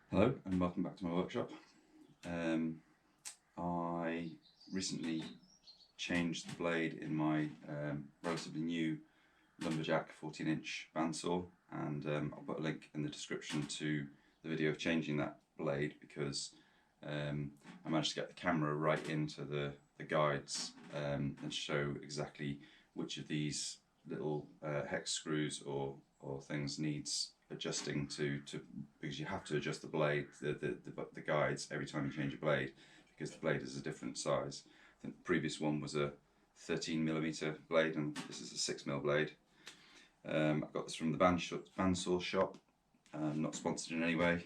Hello and welcome back to my workshop. I recently changed the blade in my relatively new Lumberjack 14-inch bandsaw, and I'll put a link in the description to the video of changing that blade because I managed to get the camera right into the guides and show exactly which of these little hex screws or things needs adjusting to because you have to adjust the blade, the guides every time you change a blade because the blade is a different size. I think the previous one was a 13mm blade and this is a 6mm blade. I got this from the bandsaw shop, not sponsored in any way.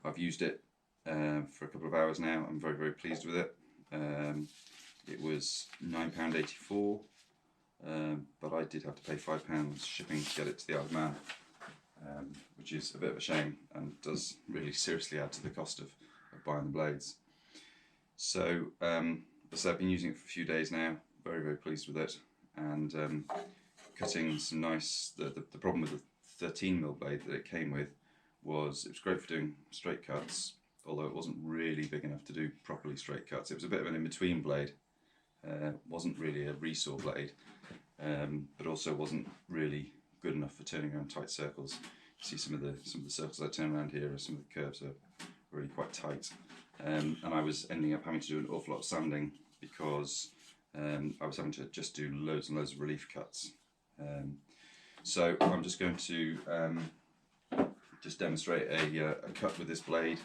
I've used it for a couple of hours now. I'm very pleased with it. It was £9.84, but I did have to pay £5 shipping to get it to the Isle of Man, which is a bit of a shame and does really seriously add to the cost of buying the blades. So as I've been using it for a few days now, very pleased with it, and cutting some nice, the problem with the 13mm blade that it came with was it was great for doing straight cuts, although it wasn't really big enough to do properly straight cuts. It was a bit of an in-between blade, wasn't really a resaw blade, but also wasn't really good enough for turning around tight circles. You see some of the circles I turn around here, some of the curves are really quite tight, and I was ending up having to do an awful lot of sanding because I was having to just do loads and loads of relief cuts. So I'm just going to just demonstrate a cut with this blade.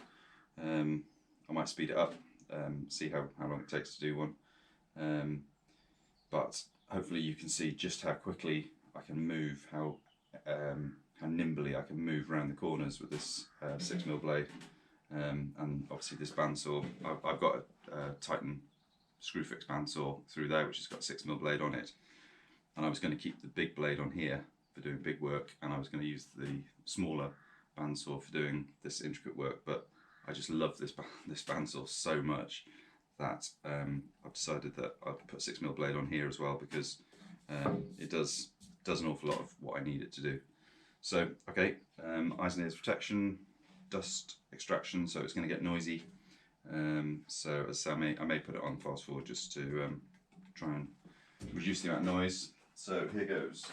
I might speed it up, see how long it takes to do one, but hopefully you can see just how quickly I can move, how nimbly I can move around the corners with this 6mm blade. And obviously this bandsaw, I've got a Titan Screwfix bandsaw through there which has got a 6mm blade on it, and I was going to keep the big blade on here for doing big work, and I was going to use the smaller bandsaw for doing this intricate work, but I just love this bandsaw so much that I've decided that I'll put a 6mm blade on here as well because it does an awful lot of what I need it to do. So okay, eyes and ears protection, dust extraction, so it's going to get noisy. So as I say, I may put it on fast forward just to try and reduce the amount of noise. So here goes.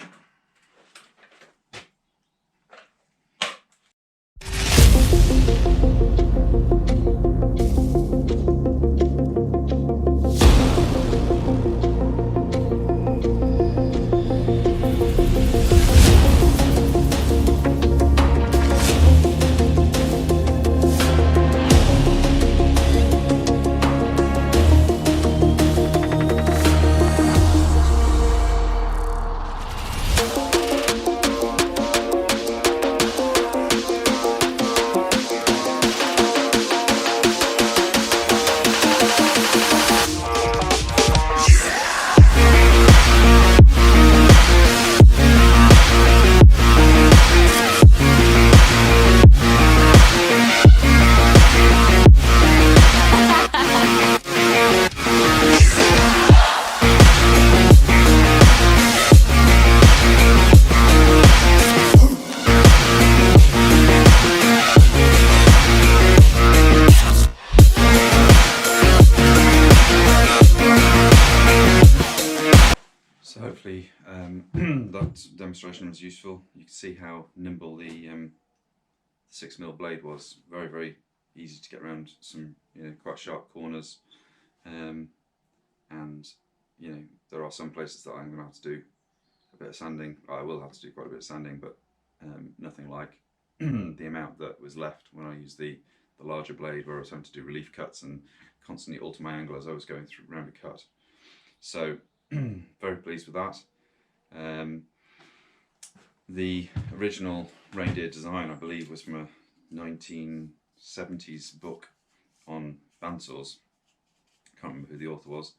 So hopefully that demonstration was useful. You can see how nimble the 6mm blade was. Very easy to get around some quite sharp corners, and there are some places that I'm going to have to do a bit of sanding. I will have to do quite a bit of sanding, but nothing like the amount that was left when I used the larger blade, where I was having to do relief cuts and constantly alter my angle as I was going through around a cut. So very pleased with that. The original reindeer design, I believe, was from a 1970s book on bandsaws. Can't remember who the author was,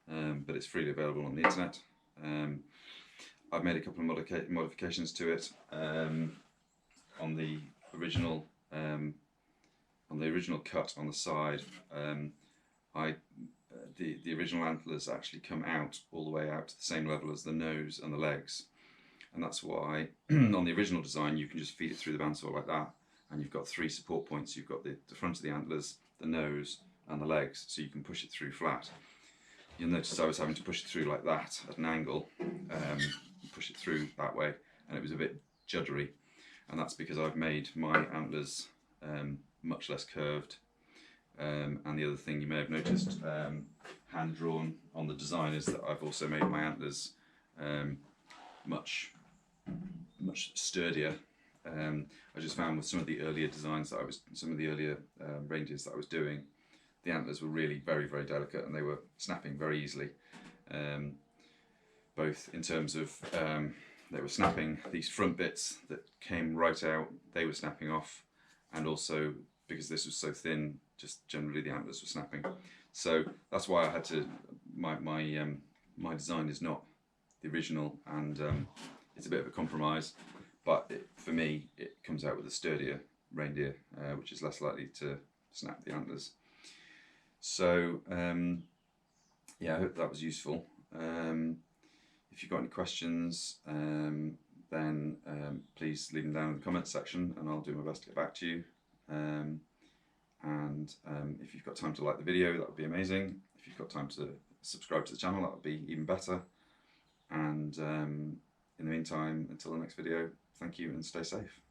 but it's freely available on the internet. I've made a couple of modifications to it on the original cut on the side. The original antlers actually come out all the way out to the same level as the nose and the legs, and that's why on the original design you can just feed it through the bandsaw like that, and you've got 3 support points. You've got the front of the antlers, the nose and the legs, so you can push it through flat. You'll notice I was having to push it through like that at an angle, push it through that way, and it was a bit juddery, and that's because I've made my antlers much less curved. And the other thing you may have noticed, hand drawn on the design, is that I've also made my antlers much sturdier. I just found with some of the earlier designs that some of the earlier reindeers that I was doing, the antlers were really very, very delicate, and they were snapping very easily. Both in terms of they were snapping, these front bits that came right out, they were snapping off, and also because this was so thin, just generally the antlers were snapping. So that's why I had to, my design is not the original, and it's a bit of a compromise, but for me it comes out with a sturdier reindeer, which is less likely to snap the antlers. So yeah, I hope that was useful. If you've got any questions, then please leave them down in the comments section, and I'll do my best to get back to you. And if you've got time to like the video, that would be amazing. If you've got time to subscribe to the channel, that would be even better. And in the meantime, until the next video, thank you and stay safe.